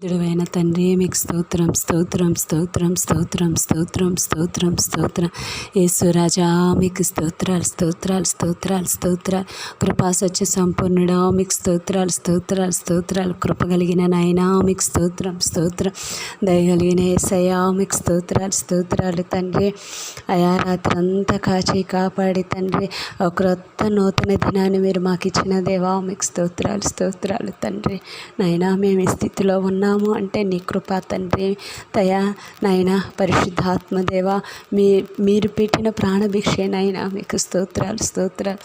దుడువైన తండ్రి మీకు స్తోత్రం స్తోత్రం స్తోత్రం స్తోత్రం స్తోత్రం స్తోత్రం స్తోత్రం యేసురాజా మీకు స్తోత్రాలు స్తోత్రాలు స్తోత్రాలు స్తోత్రాలు కృపా సత్య సంపూర్ణుడా మీకు స్తోత్రాలు స్తోత్రాలు స్తోత్రాలు కృప కలిగిన నాయనా మీకు స్తోత్రం స్తోత్రం దయగలిగిన యేసయ్యా మీకు స్తోత్రాలు స్తోత్రాలు తండ్రి. అయా రాత్రి అంతా కాచి కాపాడి తండ్రి ఒక క్రొత్త నూతన దినాన్ని మీరు మాకు ఇచ్చిన దేవా మీకు స్తోత్రాలు స్తోత్రాలు తండ్రి. నాయనా మేము ఈ స్థితిలో ఉన్నాము అంటే నీ కృప తండ్రి దయా నాయన పరిశుద్ధాత్మదేవా మీరు పెట్టిన ప్రాణభిక్షేనైనా మీకు స్తోత్రాలు స్తోత్రాలు.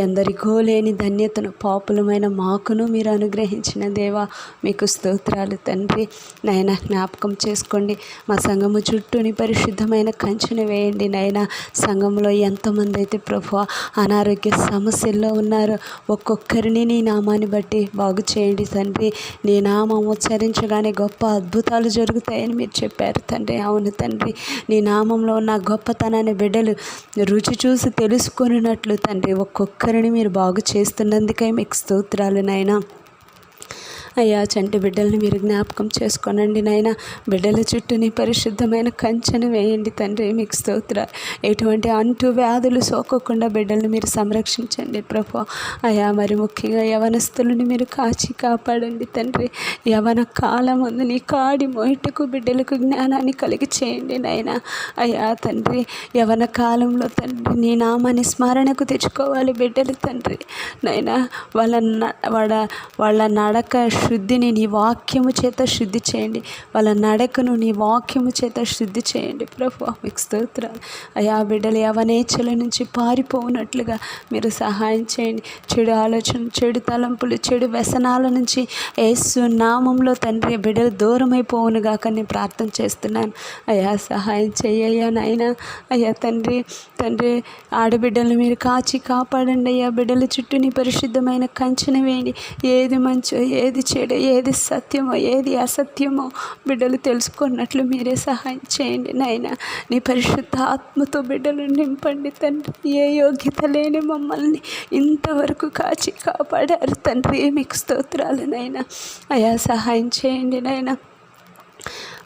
ఎందరికో లేని ధన్యతను పాపులమైన మాకును మీరు అనుగ్రహించిన దేవా మీకు స్తోత్రాలు తండ్రి. నాయన జ్ఞాపకం చేసుకోండి, మా సంఘము చుట్టూని పరిశుద్ధమైన కంచెను వేయండి నాయన. సంఘంలో ఎంతమంది అయితే ప్రభువా అనారోగ్య సమస్యల్లో ఉన్నారో ఒక్కొక్కరిని నీ నామాన్ని బట్టి బాగు చేయండి తండ్రి. నీ నామం ఉచ్చరించగానే గొప్ప అద్భుతాలు జరుగుతాయని మీరు చెప్పారు తండ్రి. అవును తండ్రి, నీ నామంలో ఉన్న గొప్పతనాన్ని బిడ్డలు రుచి చూసి తెలుసుకున్నట్లు తండ్రి ఒక్కొక్కరిని మీరు బాగు చేస్తున్నందుకై మీకు స్తోత్రాలు నాయనా. అయ్యా చంటి బిడ్డల్ని మీరు జ్ఞాపకం చేసుకోనండి నాయన. బిడ్డల చుట్టూని పరిశుద్ధమైన కంచెను వేయండి తండ్రి మీకు స్తోత్రాలు. ఎటువంటి అంటు వ్యాధులు సోకకుండా బిడ్డల్ని మీరు సంరక్షించండి ప్రభు. అయ్యా మరి ముఖ్యంగా యవనస్తులని మీరు కాచి కాపాడండి తండ్రి. యవన కాలం ఉంది నీ కాడి మోయిటకు బిడ్డలకు జ్ఞానాన్ని కలిగి చేయండి నాయన. అయ్యా తండ్రి యవన కాలంలో తండ్రి నీ నామాన్ని స్మరణకు తెచ్చుకోవాలి బిడ్డలు తండ్రి నాయన. వాళ్ళ నడక శుద్ధిని నీ వాక్యము చేత శుద్ధి చేయండి. వాళ్ళ నడకను నీ వాక్యము చేత శుద్ధి చేయండి ప్రభు మీకు స్తోత్రాలు. అయా బిడ్డలు యవనేచ్ఛల నుంచి పారిపోనట్లుగా మీరు సహాయం చేయండి. చెడు ఆలోచన, చెడు తలంపులు, చెడు వ్యసనాల నుంచి యేసు నామంలో తండ్రి బిడ్డలు దూరమైపోవును గాక నేను ప్రార్థన చేస్తున్నాను. అయా సహాయం చెయ్యయ్యా నాయన. అయ్యా తండ్రి ఆడబిడ్డలను మీరు కాచి కాపాడండి అయ్యా. బిడ్డల చుట్టూ నీ పరిశుద్ధమైన కంచెను వేయండి. ఏది మంచో, ఏది చెడు, ఏది సత్యమో, ఏది అసత్యమో బిడ్డలు తెలుసుకున్నట్లు మీరే సహాయం చేయండి నాయన. నీ పరిశుద్ధ ఆత్మతో బిడ్డలు నింపండి తండ్రి. ఏ యోగ్యత లేని మమ్మల్ని ఇంతవరకు కాచి కాపాడారు తండ్రి మీకు స్తోత్రాలు నాయన. అయా సహాయం చేయండి నాయన.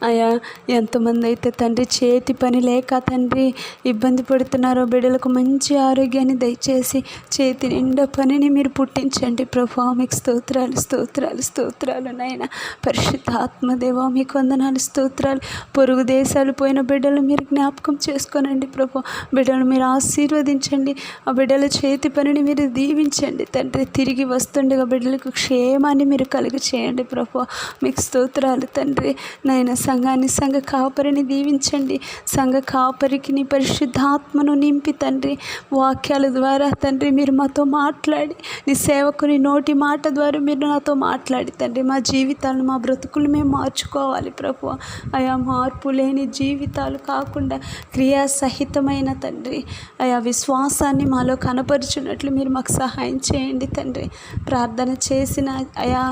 అయా ఎంతమంది అయితే తండ్రి చేతి పని లేక తండ్రి ఇబ్బంది పడుతున్నారో బిడ్డలకు మంచి ఆరోగ్యాన్ని దయచేసి చేతి నిండా పనిని మీరు పుట్టించండి ప్రభు మీకు స్తోత్రాలు స్తోత్రాలు స్తోత్రాలు నాయన. పరిశుద్ధ ఆత్మదేవా మీకు వందనాలు స్తోత్రాలు. పొరుగు దేశాలు పోయిన బిడ్డలు మీరు జ్ఞాపకం చేసుకోనండి ప్రభు. బిడ్డలు మీరు ఆశీర్వదించండి. ఆ బిడ్డల చేతి పనిని మీరు దీవించండి తండ్రి. తిరిగి వస్తుండగా బిడ్డలకు క్షేమాన్ని మీరు కలుగ చేయండి ప్రభు మీకు స్తోత్రాలు తండ్రి నాయన. సంఘాన్ని, సంఘ కాపరిని దీవించండి. సంఘ కాపరికి నీ పరిశుద్ధాత్మను నింపి తండ్రి వాక్యాల ద్వారా తండ్రి మీరు మాతో మాట్లాడి, నీ సేవకుని నోటి మాట ద్వారా మీరు నాతో మాట్లాడి తండ్రి మా జీవితాలను, మా బ్రతుకులు మేము మార్చుకోవాలి ప్రభు. అయా మార్పు లేని జీవితాలు కాకుండా క్రియాసహితమైన తండ్రి అయా విశ్వాసాన్ని మాలో కనపరుచున్నట్లు మీరు మాకు సహాయం చేయండి తండ్రి. ప్రార్థన చేసిన అయా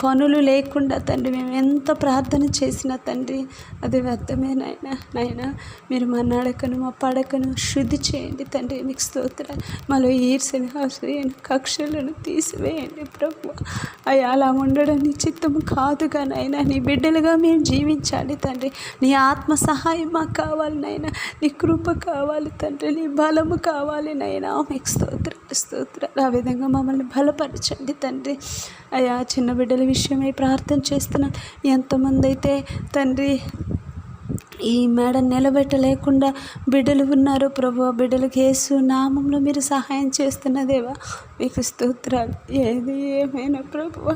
పనులు లేకుండా తండ్రి మేము ఎంత ప్రార్థన చేసిన తండ్రి అది వ్యర్థమే నాయన. మీరు మా నడకను, మా పడకను శుద్ధి చేయండి తండ్రి మీకు స్తోత్రాలు. మాలో ఈర్ష్యను, అసూయను, కక్షలను తీసివేయండి ప్రభు. అయ్యా అలా ఉండడం నీ చిత్తము కాదుగా నాయన. నీ బిడ్డలుగా మేము జీవించాలి తండ్రి. నీ ఆత్మ సహాయం మాకు కావాలి నాయన. నీ కృప కావాలి తండ్రి. నీ బలము కావాలి నాయన మీకు స్తోత్రాలు స్తోత్రాలు. ఆ విధంగా మమ్మల్ని బలపరచండి తండ్రి. అయ్యా చిన్న బిడ్డల విషయమై ప్రార్థన చేస్తున్నాను. ఎంతమంది అయితే తండ్రి ఈ మేడ నిలబెట్టలేకుండా బిడ్డలు ఉన్నారు ప్రభు. బిడ్డలకు యేసు నామంలో మీరు సహాయం చేస్తున్నదేవా మీకు స్తోత్రాలు. ఏది ఏమైనా ప్రభు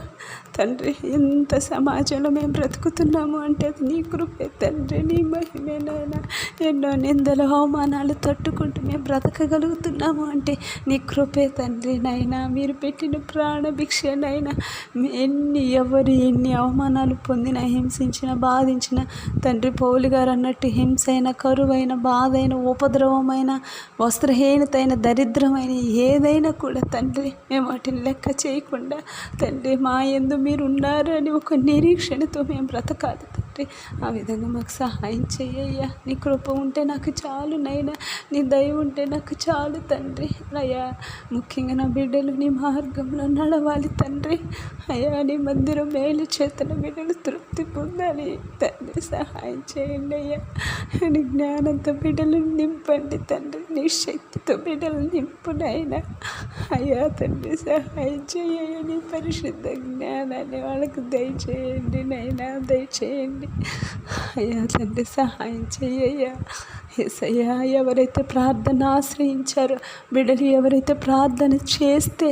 తండ్రి ఎంత సమాజంలో మేము బ్రతుకుతున్నాము అంటే అది నీ కృపే తండ్రి, నీ మహిమేనైనా. ఎన్నో నిందలు, అవమానాలు తట్టుకుంటూ మేము బ్రతకగలుగుతున్నాము అంటే నీ కృపే తండ్రి నైనా. మీరు పెట్టిన ప్రాణభిక్షనైనా ఎన్ని అవమానాలు పొందిన, హింసించిన, బాధించిన తండ్రి పౌలు గారు అన్నట్టు హింసైన, కరువైన, బాధైన, ఉపద్రవమైన, వస్త్రహీనతైన, దరిద్రమైన ఏదైనా కూడా తండ్రి తండ్రి. మేము వాటిని లెక్క చేయకుండా తండ్రి మా యందు మీరు ఉన్నారు అని ఒక నిరీక్షణతో మేము బ్రతకాలి తండ్రి. ఆ విధంగా మాకు సహాయం చేయ్యా. నీ కృప ఉంటే నాకు చాలు నైనా, నీ దయ ఉంటే నాకు చాలు తండ్రి. అయ్యా ముఖ్యంగా నా బిడ్డలు నీ మార్గంలో నడవాలి తండ్రి. అయ్యా నీ మందిరం మేలు చేతన బిడ్డలు తృప్తి పొందాలి తండ్రి. సహాయం చేయండి అయ్యా. నీ జ్ఞానంతో బిడ్డలు నింపండి తండ్రి. నీ శక్తితో బిడ్డలు నింపునైనా అయ్యా తండ్రి. సహాయం చేయ. నీ పరిశుద్ధ జ్ఞానాన్ని వాళ్ళకు దయచేయండి నైనా, దయచేయండి అయ్యా తండ్రి. సహాయం చేయ్యా. యేసయ్యా ఎవరైతే ప్రార్థన ఆశ్రయించారో బిడ్డలు, ఎవరైతే ప్రార్థన చేస్తే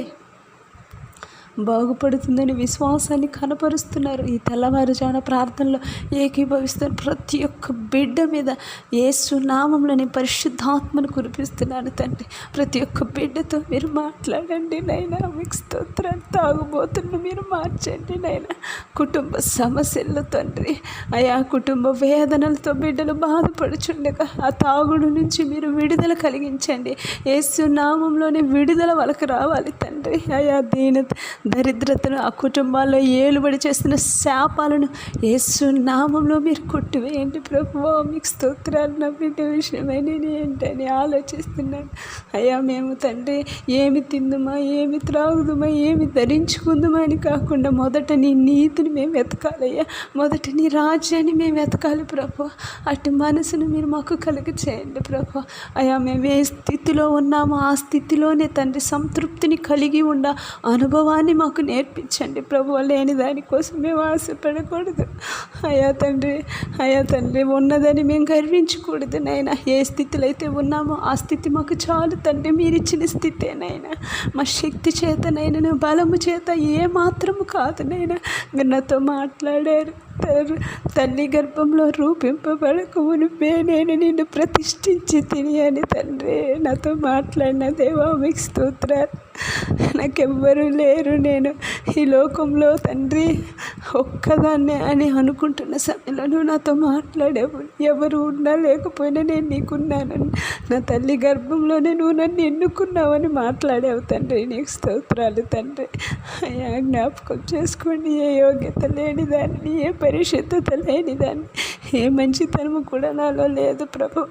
బాగుపడుతుందని విశ్వాసాన్ని కనపరుస్తున్నారు, ఈ తెల్లవారుజామున ప్రార్థనలో ఏకీభవిస్తున్న ప్రతి ఒక్క బిడ్డ మీద యేసు నామంలోని పరిశుద్ధాత్మను కురిపిస్తున్నాను తండ్రి. ప్రతి ఒక్క బిడ్డతో మీరు మాట్లాడండి నైనా. మీకు స్తోత్రాలు. తాగుబోతున్న మీరు మార్చండి నైనా. కుటుంబ సమస్యలు తండ్రి అయా, కుటుంబ వేదనలతో బిడ్డలు బాధపడుచుండగా ఆ తాగుడు నుంచి మీరు విడుదల కలిగించండి. యేసు నామంలోని విడుదల వాళ్ళకి రావాలి తండ్రి. అయా దరిద్రతను, ఆ కుటుంబాల్లో ఏలుబడి చేస్తున్న శాపాలను యేసు నామంలో మీరు కొట్టివేయండి ప్రభువా. మీకు స్తోత్రాలు. నా బిడ్డ విషయమై నేను ఏంటని ఆలోచిస్తున్నాను అయ్యా. మేము తండ్రి ఏమి తిందుమా, ఏమి త్రాగుదుమా, ఏమి ధరించుకుందుమా అని కాకుండా మొదట నీ నీతిని మేము వెతకాలయ్యా. మొదట నీ రాజ్యాన్ని మేము వెతకాలి ప్రభు. అటు మనసును మీరు మాకు కలిగి చేయండి ప్రభు. అయ్యా మేము ఏ స్థితిలో ఉన్నామో ఆ స్థితిలోనే తండ్రి సంతృప్తిని కలిగి ఉండ అనుభవాన్ని మాకు నేర్పించండి ప్రభు. లేని దానికోసం మేము ఆశపడకూడదు అయ్యా తండ్రి. అయ్యా తండ్రి ఉన్నదని మేము గర్వించకూడదు నైనా. ఏ స్థితిలో అయితే ఉన్నామో ఆ స్థితి మాకు చాలు తండ్రి. మీరు ఇచ్చిన స్థితేనైనా, మా శక్తి చేతనైనా, నా బలము చేత ఏ మాత్రము కాదు నైనా. మీరు నాతో మాట్లాడారు. తల్లి గర్భంలో రూపింపబడక మునిపే నేను నిన్ను ప్రతిష్ఠించి తిని అని తండ్రి నాతో మాట్లాడిన దేవా మీకు స్తోత్రాలు. నాకెవ్వరూ లేరు, నేను ఈ లోకంలో తండ్రి ఒక్కదాన్నే అని అనుకుంటున్న సమయంలో నువ్వు నాతో మాట్లాడేవు. ఎవరు ఉన్నా లేకపోయినా నేను నీకున్నాను. నా తల్లి గర్భంలోనే నువ్వు నన్ను ఎన్నుకున్నావని మాట్లాడావు తండ్రి. నీకు స్తోత్రాలు తండ్రి. అయ్యా జ్ఞాపకం చేసుకోండి. ఏ యోగ్యత లేనిదాన్ని, ఏ పరిశుద్ధత లేనిదాన్ని, ఏ మంచితనము కూడా నాలో లేదు ప్రభు.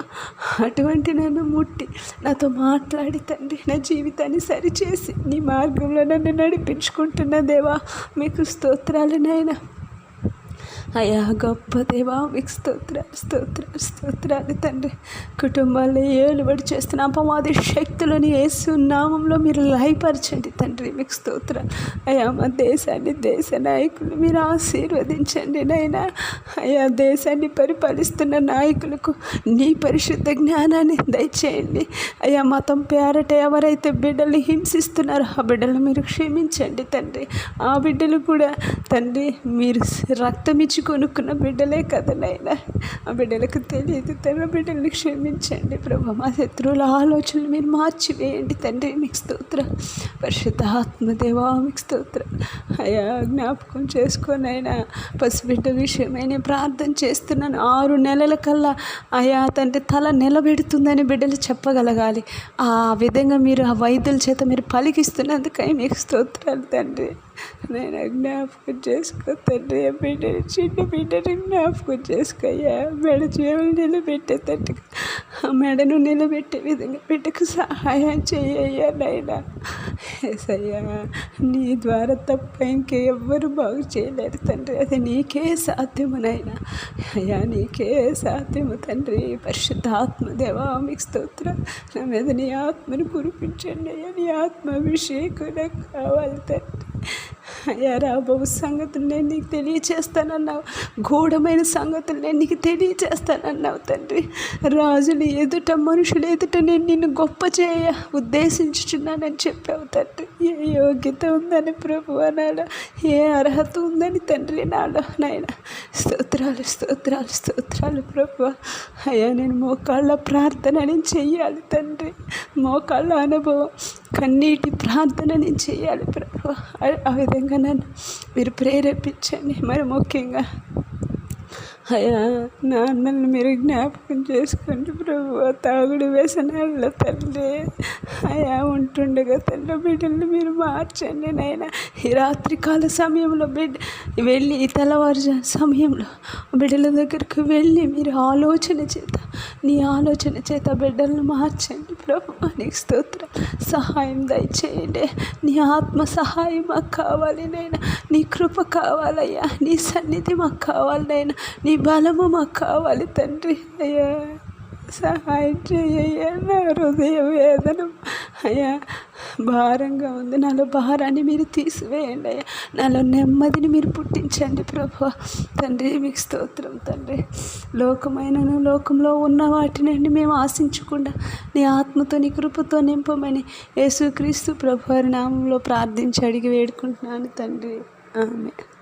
అటువంటి నన్ను ముట్టి నాతో మాట్లాడి తండ్రి నా జీవితాన్ని సరిచేసి నీ మార్గంలో నన్ను నడిపించుకుంటున్న దేవా మీకు స్తోత్రాలు నాయనా. అయ్యా గొప్ప దేవా మీకు స్తోత్రాలు, స్తోత్రాలు, స్తోత్రాలు తండ్రి. కుటుంబాల్లో ఏలుబడి చేస్తున్న అపవాది శక్తులని యేసు నామంలో మీరు లయపరచండి తండ్రి. మీకు స్తోత్రాలు. అయ్యా మా దేశాన్ని, దేశ నాయకులు మీరు ఆశీర్వదించండి నైనా. అయ్యా దేశాన్ని పరిపాలిస్తున్న నాయకులకు నీ పరిశుద్ధ జ్ఞానాన్ని దయచేయండి. అయ్యా మతం పేరట ఎవరైతే బిడ్డల్ని హింసిస్తున్నారో ఆ బిడ్డలు మీరు క్షమించండి తండ్రి. ఆ బిడ్డలు కూడా తండ్రి మీరు రక్తం ఇచ్చి కొనుక్కున్న బిడ్డలే కదా నైనా. ఆ బిడ్డలకు తెలియదు తండ్రి. బిడ్డల్ని క్షమించండి ప్రభు. మా శత్రువుల ఆలోచనలు మీరు మార్చివేయండి తండ్రి. మీకు స్తోత్రం. పరిశుద్ధాత్మదేవా మీకు స్తోత్రం. అయ్యా జ్ఞాపకం చేసుకోనైనా పసిబిడ్డ విషయమై నేను ప్రార్థన చేస్తున్నాను. 6 నెలల కల్లా అయ్యా తండ్రి తల నిలబెడుతుందని బిడ్డలు చెప్పగలగాలి. ఆ విధంగా మీరు ఆ వైద్యుల చేత మీరు పలికిస్తున్నందుకై మీకు స్తోత్రాలు తండ్రి. నేను జ్ఞాపకం చేసుకో తండ్రి. బిడ్డని, చిన్న బిడ్డని జ్ఞాపకం చేసుకోయ్యా. మెడ చేతులు నిలబెట్టేటట్టుగా ఆ మెడను నిలబెట్టే విధంగా బిడ్డకు సహాయం చేయ్యా నైనా. ఏసయ్యా నీ ద్వారా తప్ప ఇంకెవ్వరు బాగు చేయలేరు తండ్రి. అది నీకే సాధ్యమునైనా. అయ్యా నీకే సాధ్యము తండ్రి. పరిశుద్ధాత్మదేవా మీకు స్తోత్రం. నా మీద నీ ఆత్మను కురిపించండి అయ్యా. నీ ఆత్మాభిషేకం నాకు కావాలి తండ్రి. అయ్యా రాబో సంగతులు నేను నీకు తెలియచేస్తానన్నావు. గూఢమైన సంగతులు నేను నీకు తెలియచేస్తానన్నావు తండ్రి. రాజులు ఎదుట, మనుషులు ఎదుట నేను నిన్ను గొప్ప చేయ ఉద్దేశించుచున్నానని చెప్పావు తండ్రి. ఏ యోగ్యత ఉందని ప్రభు నాలో, ఏ అర్హత ఉందని తండ్రి నాలో నాయన. స్తోత్రాలు, స్తోత్రాలు, స్తోత్రాలు ప్రభు. అయ్యా నేను మోకాళ్ళ ప్రార్థన నేను చెయ్యాలి తండ్రి. మోకాళ్ళ అనుభవం, కన్నీటి ప్రార్థన నేను చేయాలి ప్రభు. ఆ విధంగా నన్ను మీరు ప్రేరేపించండి. మరి ముఖ్యంగా అయ్యా నాన్నల్ని మీరు జ్ఞాపకం చేసుకోండి ప్రభు. తాగుడు వ్యసనాల్లో తండ్రి అయ్యా ఉంటుండగా తండ్రి బిడ్డల్ని మీరు మార్చండి నాయన. ఈ రాత్రికాల సమయంలో వెళ్ళి ఈ తెల్లవారుజాము సమయంలో బిడ్డల దగ్గరికి వెళ్ళి మీరు నీ ఆలోచన చేత బిడ్డలను మార్చండి ప్రభు. నీకు స్తోత్రం. సహాయం దయచేయండి. నీ ఆత్మ సహాయం మాకు కావాలి నైనా. నీ కృప కావాలయ్యా. నీ సన్నిధి మాకు కావాలి నైనా. నీ బలము మాకు కావాలి తండ్రి. అయ్యా సహాయం చేయ్యా. నా హృదయ వేదన అయ్యా భారంగా ఉంది. నాలో భారాన్ని మీరు తీసివేయండి అయ్యా. నాలో నెమ్మదిని మీరు పుట్టించండి ప్రభు. తండ్రి మీకు స్తోత్రం తండ్రి. లోకంలో ఉన్న వాటిని మేము ఆశించకుండా నీ ఆత్మతో నీ కృపతో నింపమని యేసుక్రీస్తు ప్రభు వారి నామంలో ప్రార్థించి అడిగి వేడుకుంటున్నాను తండ్రి. ఆమేన్.